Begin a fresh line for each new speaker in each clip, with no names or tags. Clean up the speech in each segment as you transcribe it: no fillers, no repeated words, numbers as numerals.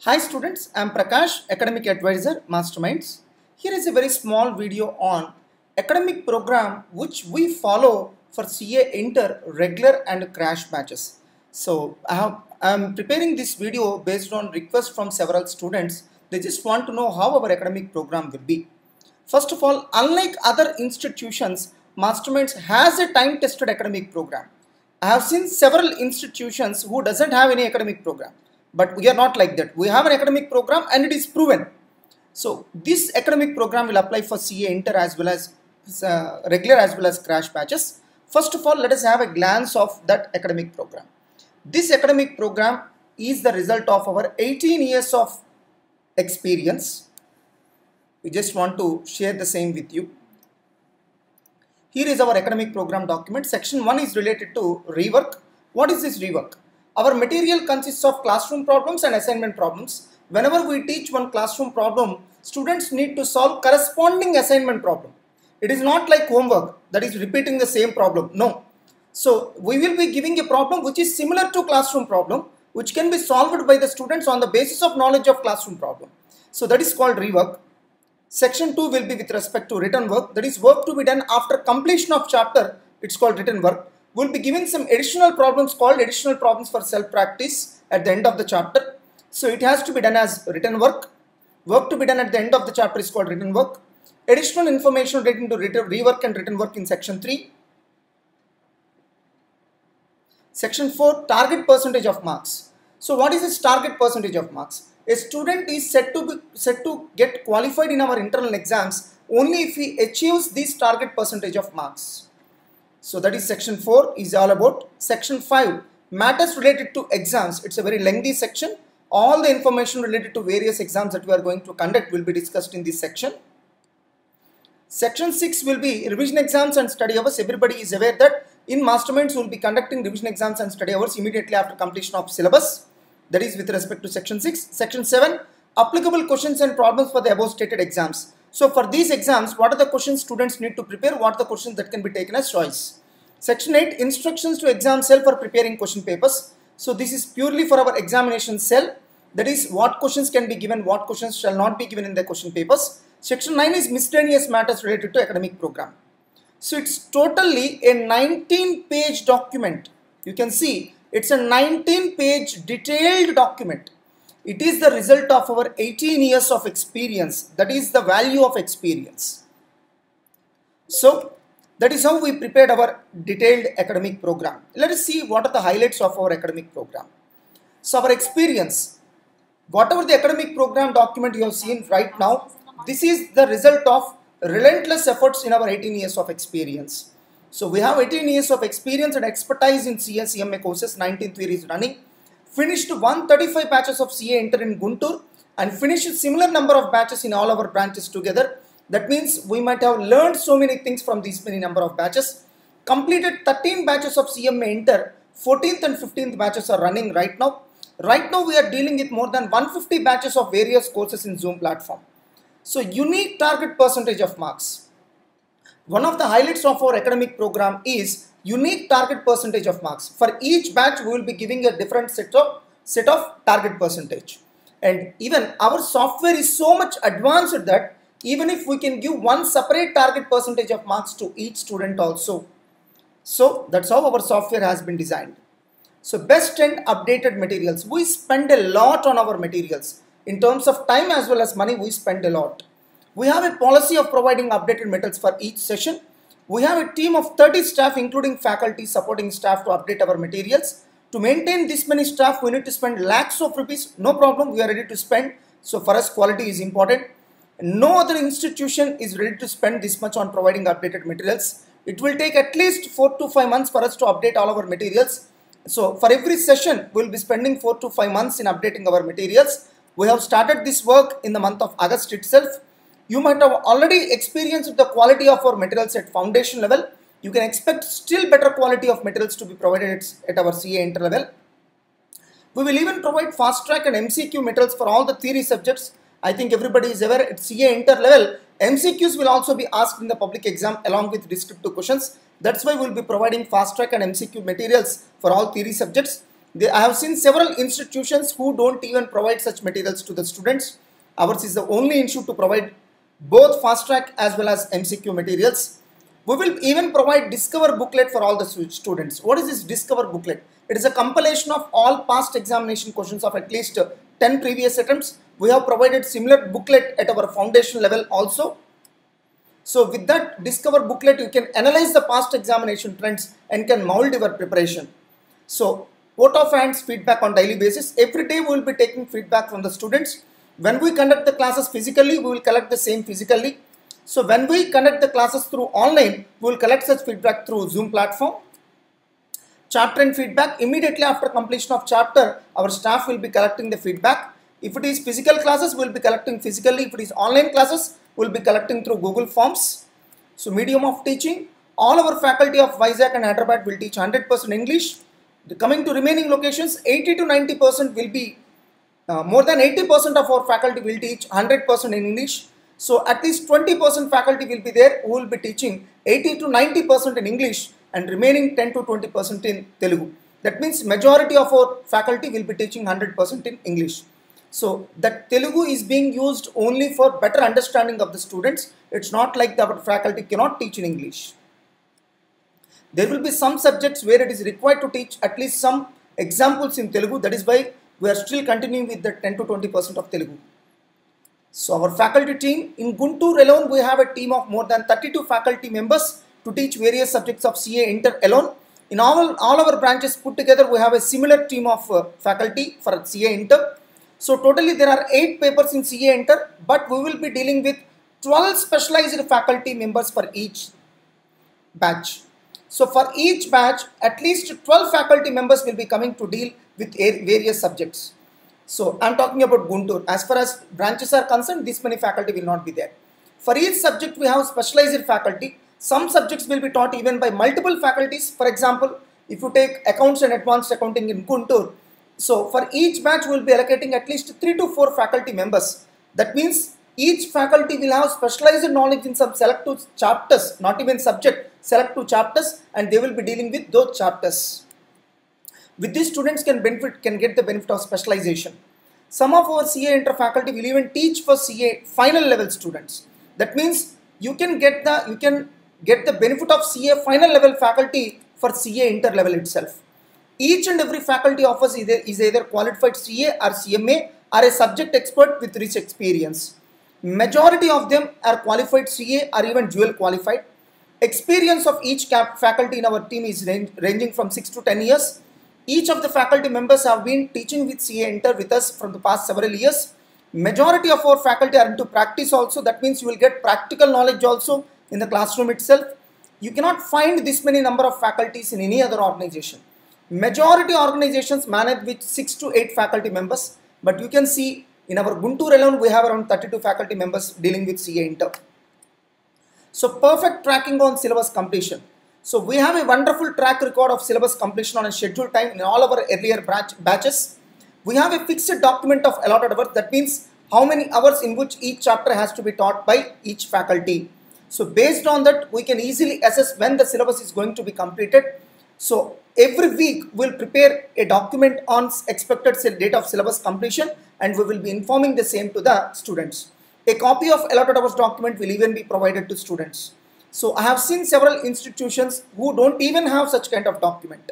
Hi students, I am Prakash, Academic Advisor, Masterminds. Here is a very small video on academic program which we follow for CA Inter regular and crash batches. So I am preparing this video based on request from several students. They just want to know how our academic program will be. First of all, unlike other institutions, Masterminds has a time-tested academic program. I have seen several institutions who doesn't have any academic program. But we are not like that. We have an academic program and it is proven. So this academic program will apply for CA Inter as well as regular as well as crash batches. First of all, let us have a glance of that academic program. This academic program is the result of our 18 years of experience. We just want to share the same with you. Here is our academic program document. Section 1 is related to rework. What is this rework? Our material consists of classroom problems and assignment problems. Whenever we teach one classroom problem, students need to solve corresponding assignment problem. It is not like homework, that is repeating the same problem. No. So we will be giving a problem which is similar to classroom problem, which can be solved by the students on the basis of knowledge of classroom problem. So that is called rework. Section 2 will be with respect to written work, that is work to be done after completion of chapter. It's called written work. We'll be given some additional problems called additional problems for self-practice at the end of the chapter. So it has to be done as written work. Work to be done at the end of the chapter is called written work. Additional information relating to rework and written work in section 3. Section 4, target percentage of marks. So what is this target percentage of marks? A student is set to get qualified in our internal exams only if he achieves this target percentage of marks. So that is section 4 is all about. Section 5, matters related to exams. It's a very lengthy section. All the information related to various exams that we are going to conduct will be discussed in this section. Section 6 will be revision exams and study hours. Everybody is aware that in Masterminds we will be conducting revision exams and study hours immediately after completion of syllabus. That is with respect to section 6. Section 7, applicable questions and problems for the above stated exams. So for these exams, what are the questions students need to prepare? What are the questions that can be taken as choice? Section 8, instructions to exam cell for preparing question papers. So this is purely for our examination cell. That is what questions can be given, what questions shall not be given in the question papers. Section 9 is miscellaneous matters related to academic program. So it's totally a 19-page document. You can see it's a 19-page detailed document. It is the result of our 18 years of experience. That is the value of experience. So that is how we prepared our detailed academic program. Let us see what are the highlights of our academic program. So our experience, whatever the academic program document you have seen right now, this is the result of relentless efforts in our 18 years of experience. So we have 18 years of experience and expertise in CA CMA courses, 19th year is running. Finished 135 batches of CA Inter in Guntur and finished similar number of batches in all our branches together. That means we might have learned so many things from these many number of batches. Completed 13 batches of CMA Inter, 14th and 15th batches are running right now. Right now we are dealing with more than 150 batches of various courses in Zoom platform. So unique target percentage of marks. One of the highlights of our academic program is unique target percentage of marks. For each batch we will be giving a different set of target percentage. And even our software is so much advanced that even if we can give one separate target percentage of marks to each student also. So that's how our software has been designed. So best and updated materials. We spend a lot on our materials. In terms of time as well as money, we spend a lot. We have a policy of providing updated materials for each session. We have a team of 30 staff including faculty supporting staff to update our materials. To maintain this many staff, we need to spend lakhs of rupees. No problem, we are ready to spend. So for us, quality is important. No other institution is ready to spend this much on providing updated materials. It will take at least 4 to 5 months for us to update all our materials. So for every session, we will be spending 4 to 5 months in updating our materials. We have started this work in the month of August itself. You might have already experienced the quality of our materials at foundation level. You can expect still better quality of materials to be provided at our CA Inter level. We will even provide fast track and MCQ materials for all the theory subjects. I think everybody is aware at CA Inter level, MCQs will also be asked in the public exam along with descriptive questions. That's why we will be providing fast track and MCQ materials for all theory subjects. I have seen several institutions who don't even provide such materials to the students. Ours is the only institute to provide both fast track as well as MCQ materials. We will even provide Discover booklet for all the students. What is this Discover booklet? It is a compilation of all past examination questions of at least 10 previous attempts. We have provided similar booklet at our foundation level also. So with that Discover booklet, you can analyze the past examination trends and can mold your preparation. So vote of hands feedback on daily basis. Every day we will be taking feedback from the students. When we conduct the classes physically, we will collect the same physically. So when we conduct the classes through online, we will collect such feedback through Zoom platform. Chapter and feedback. Immediately after completion of chapter, our staff will be collecting the feedback. If it is physical classes, we will be collecting physically. If it is online classes, we will be collecting through Google Forms. So medium of teaching. All our faculty of Vizag and Hyderabad will teach 100% English. Coming to remaining locations, 80 to 90% will be, more than 80% of our faculty will teach 100% in English. So at least 20% faculty will be there who will be teaching 80 to 90% in English and remaining 10 to 20% in Telugu. That means majority of our faculty will be teaching 100% in English. So that Telugu is being used only for better understanding of the students. It's not like our faculty cannot teach in English. There will be some subjects where it is required to teach at least some examples in Telugu. That is why we are still continuing with the 10 to 20% of Telugu. So our faculty team, in Guntur alone, we have a team of more than 32 faculty members to teach various subjects of CA Inter alone. In all our branches put together, we have a similar team of faculty for CA Inter. So totally there are 8 papers in CA Inter, but we will be dealing with 12 specialized faculty members for each batch. So for each batch, at least 12 faculty members will be coming to deal with various subjects. So I'm talking about Guntur. As far as branches are concerned, this many faculty will not be there. For each subject, we have specialized faculty. Some subjects will be taught even by multiple faculties. For example, if you take accounts and advanced accounting in Guntur, so for each batch, we will be allocating at least 3 to 4 faculty members. That means each faculty will have specialized knowledge in some selected chapters, not even subject, selected chapters, and they will be dealing with those chapters. With this, students can get the benefit of specialization. Some of our CA Inter faculty will even teach for CA final level students. That means you can get the benefit of CA final level faculty for CA Inter level itself. Each and every faculty offers is either qualified CA or CMA or a subject expert with rich experience. Majority of them are qualified CA or even dual qualified. Experience of each faculty in our team is ranging from 6 to 10 years. Each of the faculty members have been teaching with CA Inter with us from the past several years. Majority of our faculty are into practice also. That means you will get practical knowledge also in the classroom itself. You cannot find this many number of faculties in any other organization. Majority organizations manage with 6 to 8 faculty members. But you can see in our Guntur alone, we have around 32 faculty members dealing with CA Inter. So perfect tracking on syllabus completion. So we have a wonderful track record of syllabus completion on a scheduled time in all our earlier batches. We have a fixed document of allotted hours. That means how many hours in which each chapter has to be taught by each faculty. So based on that, we can easily assess when the syllabus is going to be completed. So every week we'll prepare a document on expected date of syllabus completion, and we will be informing the same to the students. A copy of allotted hours document will even be provided to students. So I have seen several institutions who don't even have such kind of document.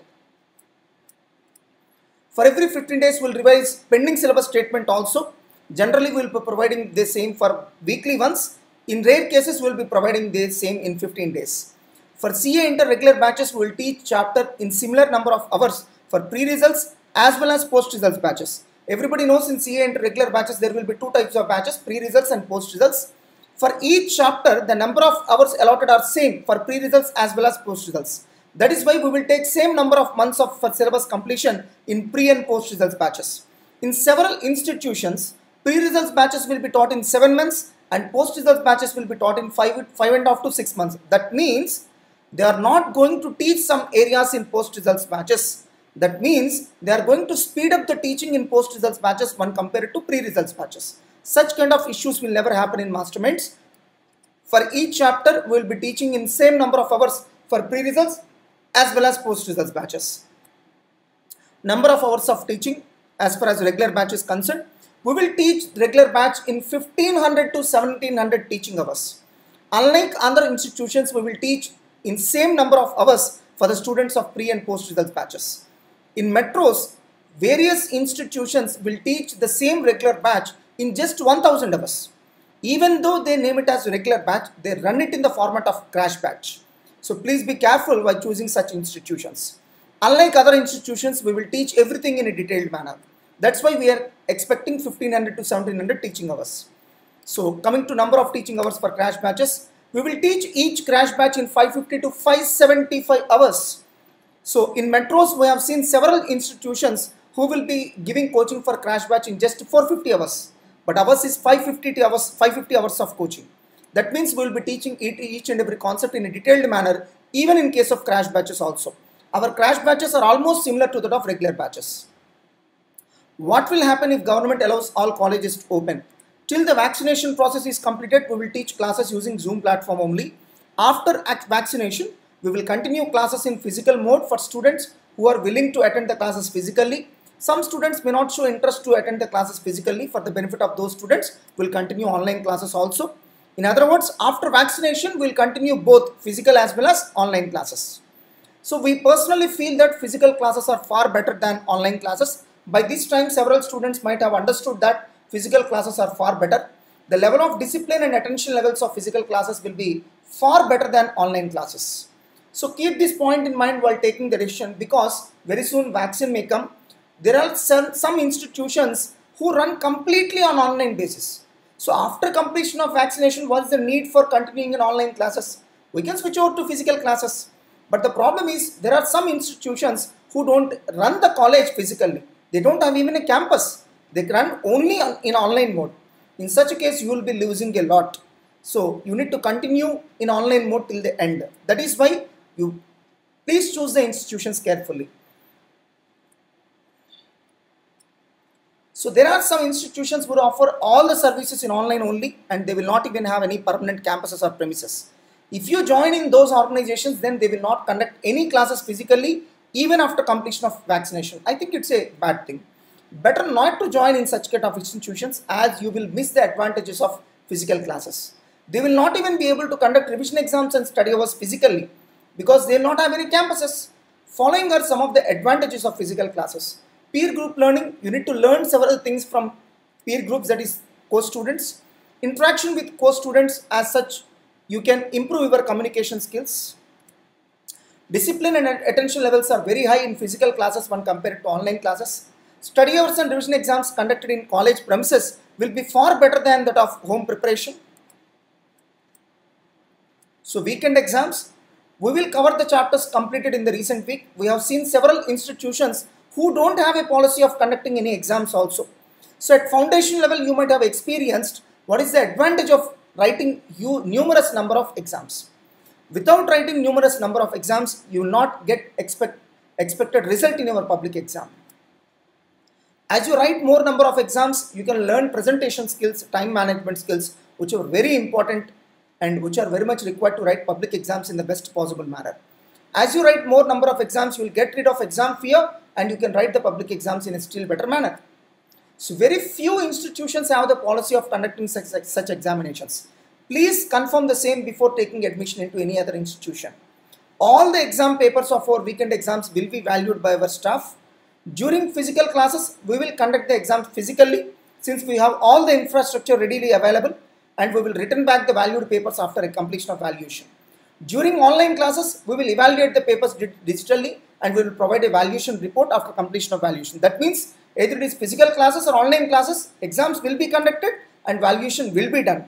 For every 15 days, we'll revise pending syllabus statement also. Generally, we'll be providing the same for weekly once. In rare cases, we'll be providing the same in 15 days. For CA Inter regular batches, we will teach chapter in similar number of hours for pre-results as well as post-results batches. Everybody knows in CA Inter regular batches, there will be 2 types of batches, pre-results and post-results. For each chapter, the number of hours allotted are same for pre-results as well as post-results. That is why we will take same number of months for syllabus completion in pre and post-results batches. In several institutions, pre-results batches will be taught in 7 months and post-results batches will be taught in 5.5 to 6 months. That means they are not going to teach some areas in post-results batches. That means they are going to speed up the teaching in post-results batches when compared to pre-results batches. Such kind of issues will never happen in masterminds. For each chapter, we will be teaching in same number of hours for pre-results as well as post-results batches. number of hours of teaching as far as regular batch is concerned. We will teach regular batch in 1500 to 1700 teaching hours. Unlike other institutions, we will teach in same number of hours for the students of pre and post results batches. In metros, various institutions will teach the same regular batch in just 1000 hours. Even though they name it as regular batch, they run it in the format of crash batch. So please be careful while choosing such institutions. Unlike other institutions, we will teach everything in a detailed manner. That's why we are expecting 1500 to 1700 teaching hours. So coming to number of teaching hours for crash batches, we will teach each crash batch in 550 to 575 hours. So in metros, we have seen several institutions who will be giving coaching for crash batch in just 450 hours. But ours is 550 hours of coaching. That means we will be teaching each and every concept in a detailed manner, even in case of crash batches also. Our crash batches are almost similar to that of regular batches. What will happen if government allows all colleges to open? Till the vaccination process is completed, we will teach classes using Zoom platform only. After vaccination, we will continue classes in physical mode for students who are willing to attend the classes physically. Some students may not show interest to attend the classes physically. For the benefit of those students, we will continue online classes also. In other words, after vaccination, we will continue both physical as well as online classes. So we personally feel that physical classes are far better than online classes. By this time, several students might have understood that physical classes are far better. The level of discipline and attention levels of physical classes will be far better than online classes. So keep this point in mind while taking the decision, because very soon vaccine may come. There are some institutions who run completely on online basis. So after completion of vaccination, what's the need for continuing in online classes? We can switch over to physical classes. But the problem is there are some institutions who don't run the college physically. They don't have even a campus. They run only in online mode. In such a case, you will be losing a lot. So you need to continue in online mode till the end. That is why you please choose the institutions carefully. So there are some institutions who offer all the services in online only, and they will not even have any permanent campuses or premises. If you join in those organizations, then they will not conduct any classes physically even after completion of vaccination. I think it's a bad thing. Better not to join in such kind of institutions, as you will miss the advantages of physical classes. They will not even be able to conduct revision exams and study hours physically because they will not have any campuses. Following are some of the advantages of physical classes. Peer group learning, you need to learn several things from peer groups, that is co-students. Interaction with co-students, as such, you can improve your communication skills. Discipline and attention levels are very high in physical classes when compared to online classes. Study hours and revision exams conducted in college premises will be far better than that of home preparation. So weekend exams, we will cover the chapters completed in the recent week. We have seen several institutions who don't have a policy of conducting any exams also. So at foundation level, you might have experienced what is the advantage of writing numerous number of exams. Without writing numerous number of exams, you will not get expected result in your public exam. As you write more number of exams, you can learn presentation skills, time management skills, which are very important and which are very much required to write public exams in the best possible manner. As you write more number of exams, you will get rid of exam fear and you can write the public exams in a still better manner. So very few institutions have the policy of conducting such examinations. Please confirm the same before taking admission into any other institution. All the exam papers of our weekend exams will be valued by our staff. During physical classes, we will conduct the exams physically since we have all the infrastructure readily available, and we will return back the valued papers after a completion of valuation. During online classes, we will evaluate the papers digitally and we will provide a valuation report after completion of valuation. That means either it is physical classes or online classes, exams will be conducted and valuation will be done.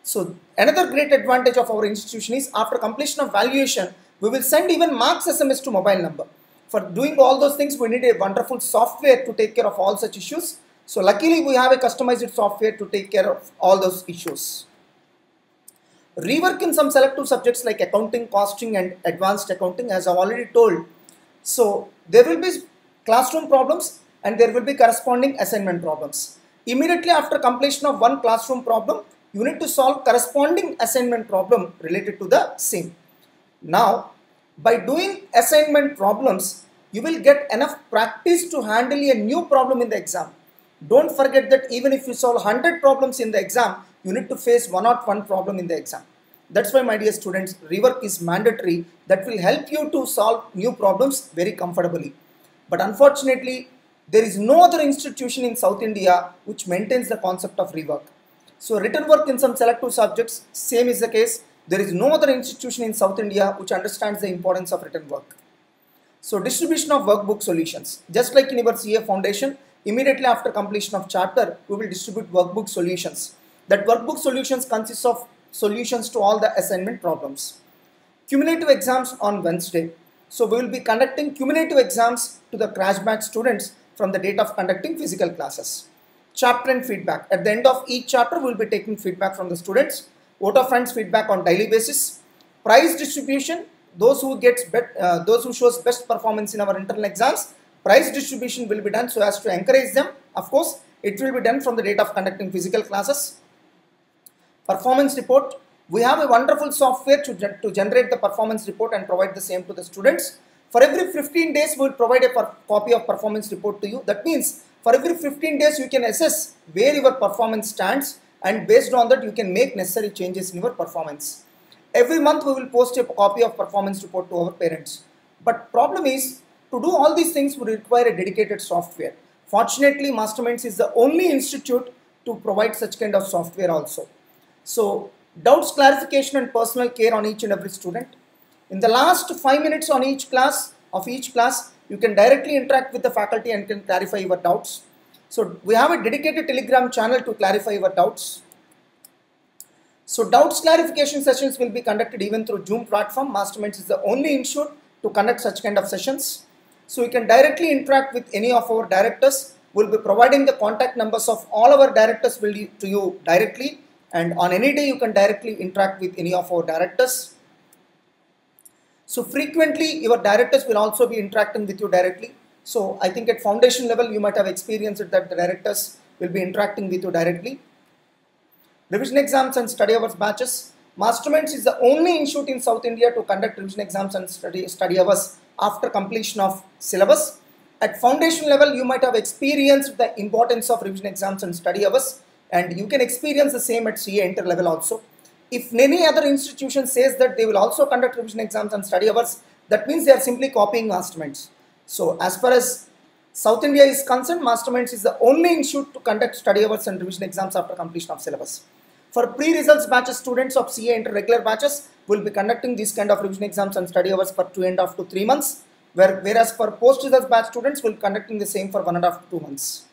So another great advantage of our institution is after completion of valuation, we will send even marks SMS to mobile number. For doing all those things, we need a wonderful software to take care of all such issues. So luckily we have a customized software to take care of all those issues. Rework in some selective subjects like accounting, costing and advanced accounting, as I have already told. So there will be classroom problems and there will be corresponding assignment problems. Immediately after completion of one classroom problem, you need to solve corresponding assignment problem related to the same. Now, by doing assignment problems, you will get enough practice to handle a new problem in the exam. Don't forget that even if you solve 100 problems in the exam, you need to face one or one problem in the exam. That's why, my dear students, rework is mandatory. That will help you to solve new problems very comfortably. But unfortunately, there is no other institution in South India which maintains the concept of rework. So written work in some selective subjects, same is the case. There is no other institution in South India which understands the importance of written work. So distribution of workbook solutions. Just like in your CA foundation, immediately after completion of chapter, we will distribute workbook solutions. That workbook solutions consists of solutions to all the assignment problems. Cumulative exams on Wednesday. So we will be conducting cumulative exams to the crash batch students from the date of conducting physical classes. Chapter and feedback. At the end of each chapter, we will be taking feedback from the students. Vote of friends feedback on daily basis. Prize distribution. Those who shows best performance in our internal exams, prize distribution will be done so as to encourage them. Of course, it will be done from the date of conducting physical classes. Performance report. We have a wonderful software to generate the performance report and provide the same to the students. For every 15 days, we will provide a copy of performance report to you. That means for every 15 days, you can assess where your performance stands, and based on that, you can make necessary changes in your performance. Every month, we will post a copy of performance report to our parents. But problem is, to do all these things, we require a dedicated software. Fortunately, Masterminds is the only institute to provide such kind of software also. So, doubts clarification and personal care on each and every student. In the last 5 minutes on each class, you can directly interact with the faculty and can clarify your doubts. So we have a dedicated Telegram channel to clarify your doubts. So doubts clarification sessions will be conducted even through Zoom platform. Masterminds is the only institute to conduct such kind of sessions. So you can directly interact with any of our directors. We'll be providing the contact numbers of all our directors to you directly. And on any day, you can directly interact with any of our directors. So frequently, your directors will also be interacting with you directly. So I think at foundation level, you might have experienced that the directors will be interacting with you directly. Revision exams and study hours batches. Masterminds is the only institute in South India to conduct revision exams and study hours after completion of syllabus. At foundation level, you might have experienced the importance of revision exams and study hours, and you can experience the same at CA inter level also. If any other institution says that they will also conduct revision exams and study hours, that means they are simply copying Masterminds. So as far as South India is concerned, Masterminds is the only institute to conduct study hours and revision exams after completion of syllabus. For pre-results batches, students of CA inter regular batches will be conducting these kind of revision exams and study hours for 2.5 to 3 months, whereas for post-results batch students will be conducting the same for 1.5 to 2 months.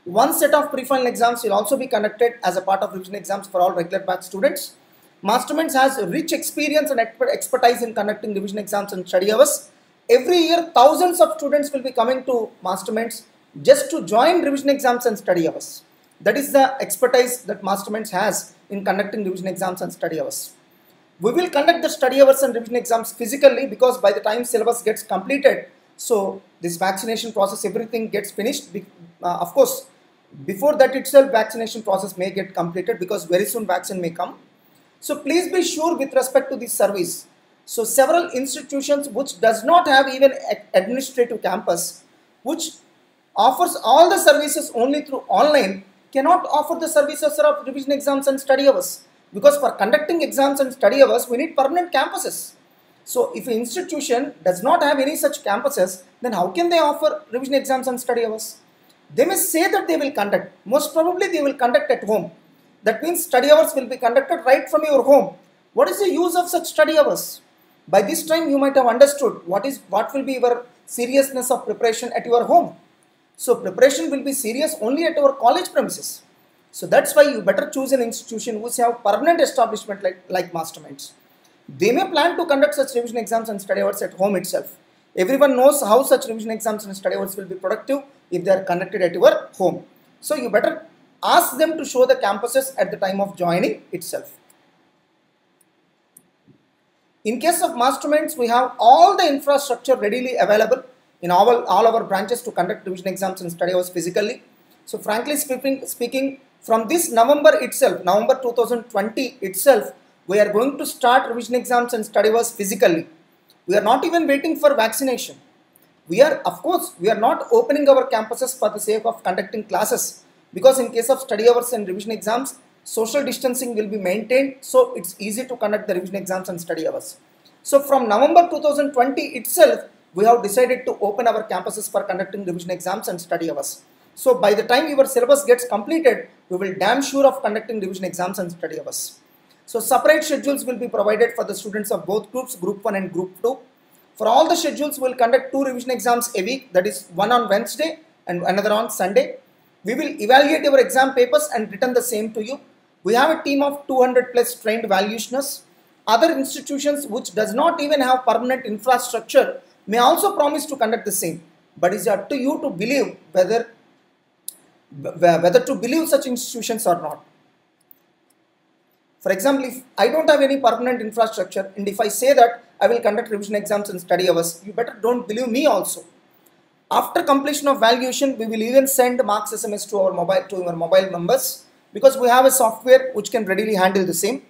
One set of pre-final exams will also be conducted as a part of revision exams for all regular batch students. Masterminds has rich experience and expertise in conducting revision exams and study hours. Every year, thousands of students will be coming to Masterminds just to join revision exams and study hours. That is the expertise that Masterminds has in conducting revision exams and study hours. We will conduct the study hours and revision exams physically because by the time syllabus gets completed, so this vaccination process, everything gets finished. Of course, before that itself, vaccination process may get completed because very soon vaccine may come. So please be sure with respect to this service. So several institutions which does not have even administrative campus, which offers all the services only through online, cannot offer the services of revision exams and study hours. Because for conducting exams and study hours, we need permanent campuses. So if an institution does not have any such campuses, then how can they offer revision exams and study hours? They may say that they will conduct. Most probably they will conduct at home. That means study hours will be conducted right from your home. What is the use of such study hours? By this time you might have understood what will be your seriousness of preparation at your home. So preparation will be serious only at our college premises. So that's why you better choose an institution which have permanent establishment like Masterminds. They may plan to conduct such revision exams and study hours at home itself. Everyone knows how such revision exams and study hours will be productive if they are conducted at your home. So you better ask them to show the campuses at the time of joining itself. In case of Masterminds, we have all the infrastructure readily available in all our branches to conduct revision exams and study hours physically. So frankly speaking, from this November itself, November 2020 itself, we are going to start revision exams and study hours physically. We are not even waiting for vaccination. Of course, we are not opening our campuses for the sake of conducting classes, because in case of study hours and revision exams, social distancing will be maintained, so it's easy to conduct the revision exams and study hours. So from November 2020 itself, we have decided to open our campuses for conducting revision exams and study hours. So by the time your syllabus gets completed, we will damn sure of conducting revision exams and study hours. So separate schedules will be provided for the students of both groups, Group 1 and Group 2. For all the schedules, we will conduct 2 revision exams a week, that is one on Wednesday and another on Sunday. We will evaluate your exam papers and return the same to you. We have a team of 200 plus trained valuationists. Other institutions which does not even have permanent infrastructure may also promise to conduct the same. But it's up to you to believe whether to believe such institutions or not. For example, if I don't have any permanent infrastructure and if I say that I will conduct revision exams and study hours, you better don't believe me also. After completion of valuation, we will even send marks SMS to our mobile numbers, because we have a software which can readily handle the same.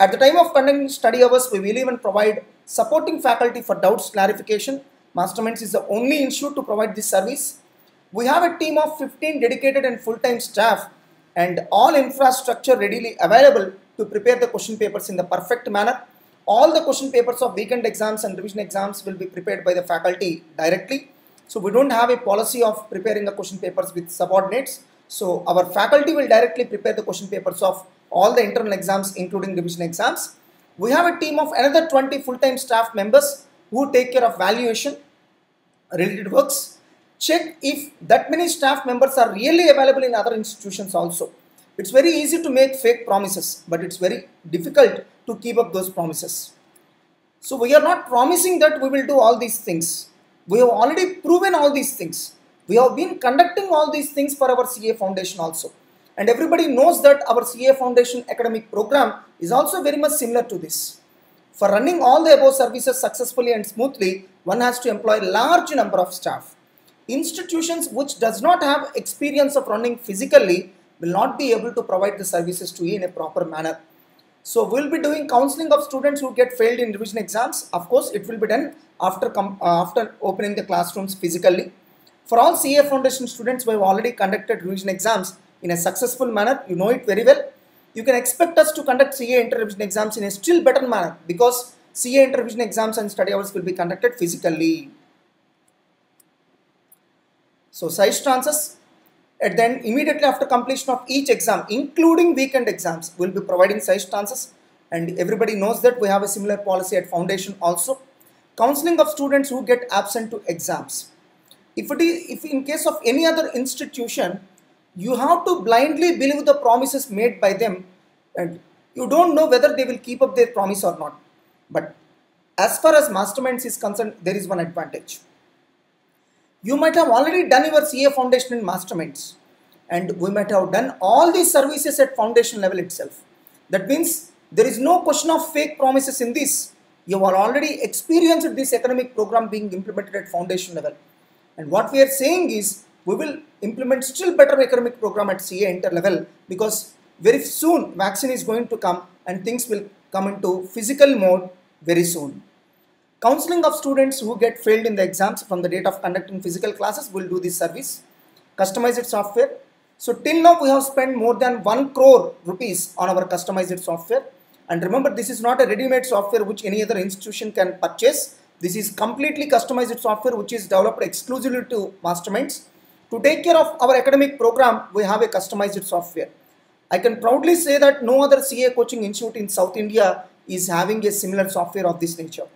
At the time of conducting study hours, we will even provide supporting faculty for doubts clarification. Masterminds is the only institute to provide this service. We have a team of 15 dedicated and full-time staff and all infrastructure readily available to prepare the question papers in the perfect manner. All the question papers of weekend exams and revision exams will be prepared by the faculty directly. So we don't have a policy of preparing the question papers with subordinates. So our faculty will directly prepare the question papers of all the internal exams, including revision exams. We have a team of another 20 full-time staff members who take care of valuation related works. Check if that many staff members are really available in other institutions also. It's very easy to make fake promises, but it's very difficult to keep up those promises. So we are not promising that we will do all these things. We have already proven all these things. We have been conducting all these things for our CA Foundation also. And everybody knows that our CA Foundation academic program is also very much similar to this. For running all the above services successfully and smoothly, one has to employ a large number of staff. Institutions which does not have experience of running physically will not be able to provide the services to you in a proper manner. So we will be doing counseling of students who get failed in revision exams. Of course, it will be done after opening the classrooms physically. For all CA Foundation students, we have already conducted revision exams in a successful manner. You know it very well. You can expect us to conduct CA inter-revision exams in a still better manner, because CA inter-revision exams and study hours will be conducted physically. So size transfers, at then immediately after completion of each exam, including weekend exams, we will be providing size transfers, and everybody knows that we have a similar policy at Foundation also. Counseling of students who get absent to exams. If in case of any other institution, you have to blindly believe the promises made by them, and you don't know whether they will keep up their promise or not. But as far as Masterminds is concerned, there is one advantage. You might have already done your CA Foundation in Masterminds, and we might have done all these services at Foundation level itself. That means there is no question of fake promises in this. You have already experienced this academic program being implemented at Foundation level. And what we are saying is, we will implement still better academic program at CA Inter level, because very soon vaccine is going to come and things will come into physical mode very soon. Counseling of students who get failed in the exams from the date of conducting physical classes will do this service. Customized software. So till now we have spent more than 1 crore rupees on our customized software. And remember, this is not a ready-made software which any other institution can purchase. This is completely customized software which is developed exclusively to Masterminds. To take care of our academic program, we have a customized software. I can proudly say that no other CA coaching institute in South India is having a similar software of this nature.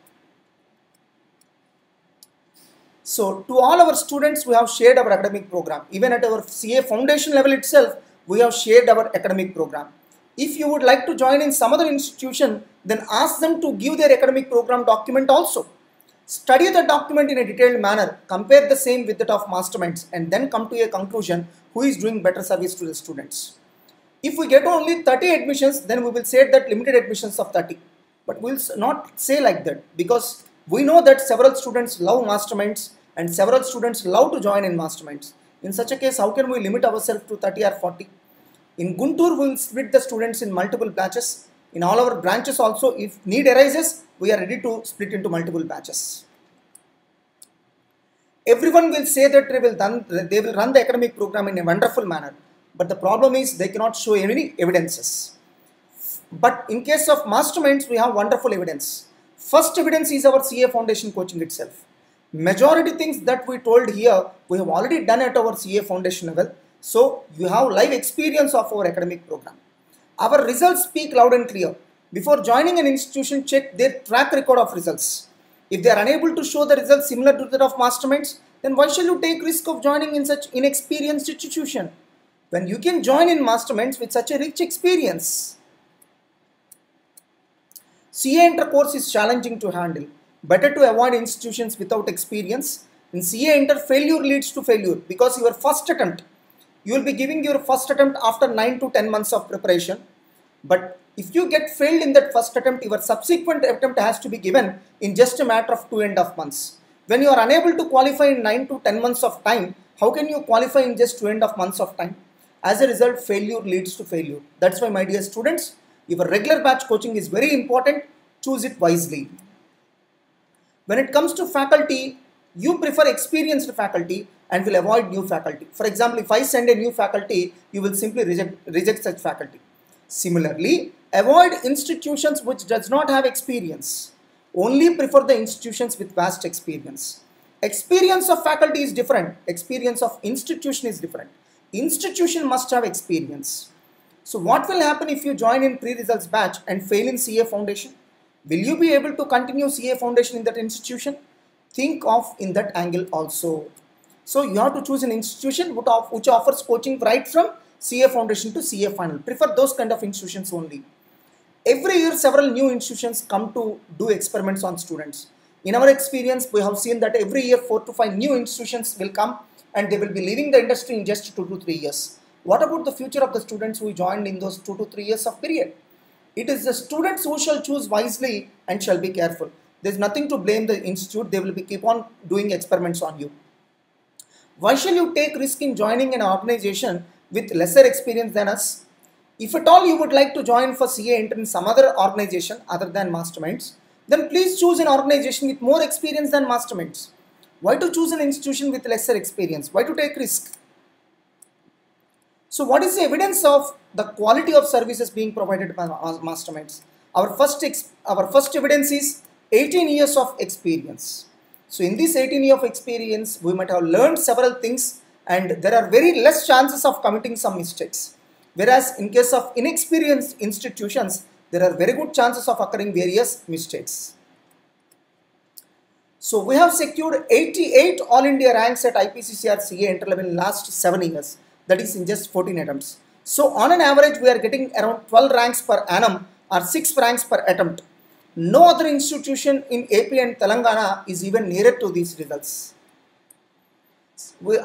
So to all our students, we have shared our academic program. Even at our CA Foundation level itself, we have shared our academic program. If you would like to join in some other institution, then ask them to give their academic program document also. Study the document in a detailed manner, compare the same with that of Masterminds, and then come to a conclusion who is doing better service to the students. If we get only 30 admissions, then we will say that limited admissions of 30. But we will not say like that, because we know that several students love Masterminds and several students love to join in Masterminds. In such a case, how can we limit ourselves to 30 or 40? In Guntur, we will split the students in multiple batches. In all our branches also, if need arises, we are ready to split into multiple batches. Everyone will say that they will run the academic program in a wonderful manner, but the problem is they cannot show any evidences. But in case of masterminds, we have wonderful evidence. First evidence is our CA Foundation coaching itself. Majority things that we told here, we have already done at our CA Foundation level. So you have live experience of our academic program. Our results speak loud and clear. Before joining an institution, check their track record of results. If they are unable to show the results similar to that of masterminds, then why shall you take risk of joining in such inexperienced institution when you can join in masterminds with such a rich experience? CA Inter course is challenging to handle. Better to avoid institutions without experience. In CA Inter, failure leads to failure because your first attempt, you will be giving your first attempt after 9 to 10 months of preparation. But if you get failed in that first attempt, your subsequent attempt has to be given in just a matter of 2.5 months. When you are unable to qualify in 9 to 10 months of time, how can you qualify in just 2.5 months of time? As a result, failure leads to failure. That's why, my dear students, your regular batch coaching is very important. Choose it wisely. When it comes to faculty, you prefer experienced faculty and will avoid new faculty. For example, if I send a new faculty, you will simply reject such faculty. Similarly, avoid institutions which does not have experience. Only prefer the institutions with vast experience. Experience of faculty is different. Experience of institution is different. Institution must have experience. So what will happen if you join in pre-results batch and fail in CA Foundation? Will you be able to continue CA Foundation in that institution? Think of in that angle also. So you have to choose an institution which offers coaching right from CA Foundation to CA Final. Prefer those kind of institutions only. Every year, several new institutions come to do experiments on students. In our experience, we have seen that every year 4 to 5 new institutions will come and they will be leaving the industry in just 2 to 3 years. What about the future of the students who joined in those 2 to 3 years of period? It is the students who shall choose wisely and shall be careful. There is nothing to blame the institute. They will keep on doing experiments on you. Why shall you take risk in joining an organization with lesser experience than us? If at all you would like to join for CA Inter in some other organization other than masterminds, then please choose an organization with more experience than masterminds. Why to choose an institution with lesser experience? Why to take risk? So what is the evidence of the quality of services being provided by masterminds? Our first evidence is 18 years of experience. So in this 18 years of experience, we might have learned several things and there are very less chances of committing some mistakes. Whereas in case of inexperienced institutions, there are very good chances of occurring various mistakes. So we have secured 88 All India ranks at IPCCR CA Inter level in last 7 years. That is in just 14 attempts. So on an average, we are getting around 12 ranks per annum or 6 ranks per attempt. No other institution in AP and Telangana is even nearer to these results.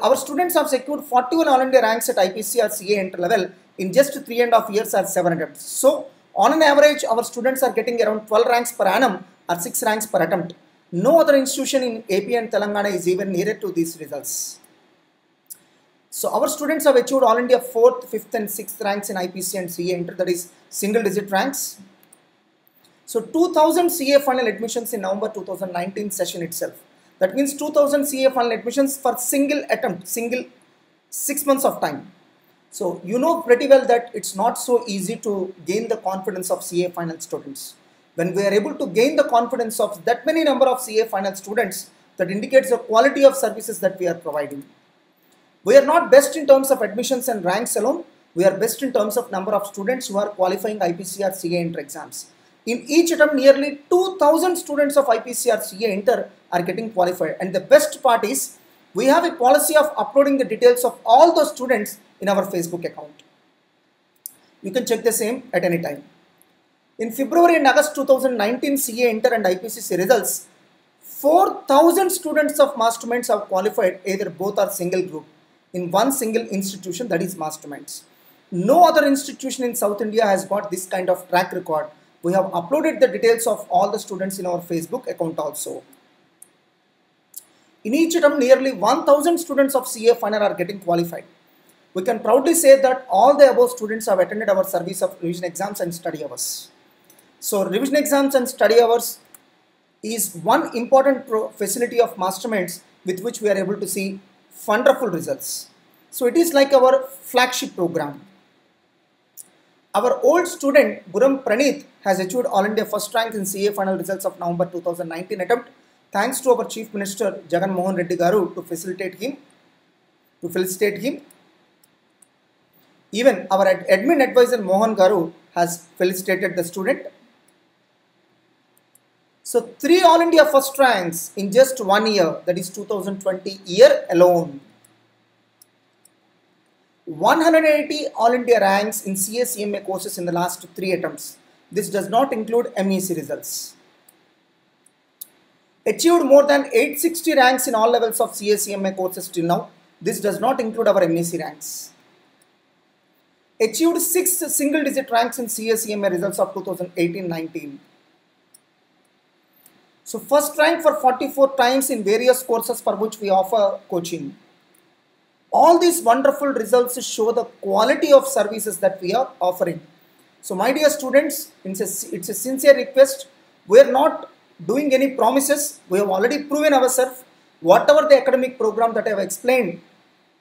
Our students have secured 41 All India ranks at IPCCR CA Inter level in just 3.5 years or 7 attempts. So on an average, our students are getting around 12 ranks per annum or 6 ranks per attempt. No other institution in AP and Telangana is even nearer to these results. So our students have achieved All India 4th, 5th and 6th ranks in IPC and CA Inter, that is single digit ranks. So 2000 CA final admissions in November 2019 session itself. That means 2000 CA final admissions for single attempt, single 6 months of time. So you know pretty well that it's not so easy to gain the confidence of CA final students. When we are able to gain the confidence of that many number of CA final students, that indicates the quality of services that we are providing. We are not best in terms of admissions and ranks alone. We are best in terms of number of students who are qualifying IPCCR CA Inter exams. In each attempt, nearly 2000 students of IPCCR CA Inter are getting qualified. And the best part is, we have a policy of uploading the details of all those students in our Facebook account. You can check the same at any time. In February and August 2019 CA Inter and IPCC results, 4,000 students of masterminds have qualified either both or single group in one single institution, that is masterminds. No other institution in South India has got this kind of track record. We have uploaded the details of all the students in our Facebook account also. In each attempt, nearly 1,000 students of CA final are getting qualified. We can proudly say that all the above students have attended our service of revision exams and study hours. So revision exams and study hours is one important facility of masterminds with which we are able to see wonderful results. So it is like our flagship program. Our old student Buram Praneeth has achieved All India first rank in CA final results of November 2019 attempt, thanks to our Chief Minister Jagan Mohan Reddy Garu to felicitate him. Even our admin advisor Mohan Garu has felicitated the student. So 3 All India first ranks in just 1 year, that is 2020 year alone. 180 All India ranks in CA-CMA courses in the last 3 attempts. This does not include MEC results. Achieved more than 860 ranks in all levels of CA-CMA courses till now. This does not include our MEC ranks. Achieved 6 single-digit ranks in CA-CMA results of 2018-19. So first rank for 44 times in various courses for which we offer coaching. All these wonderful results show the quality of services that we are offering. So my dear students, it's a sincere request. We are not doing any promises. We have already proven ourselves. Whatever the academic program that I have explained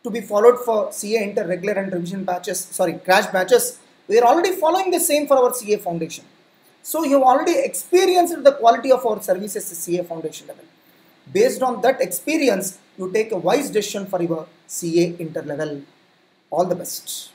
to be followed for CA inter regular and revision batches, crash batches, we are already following the same for our CA foundation. So you have already experienced the quality of our services at CA foundation level. Based on that experience, you take a wise decision for your CA inter level. All the best.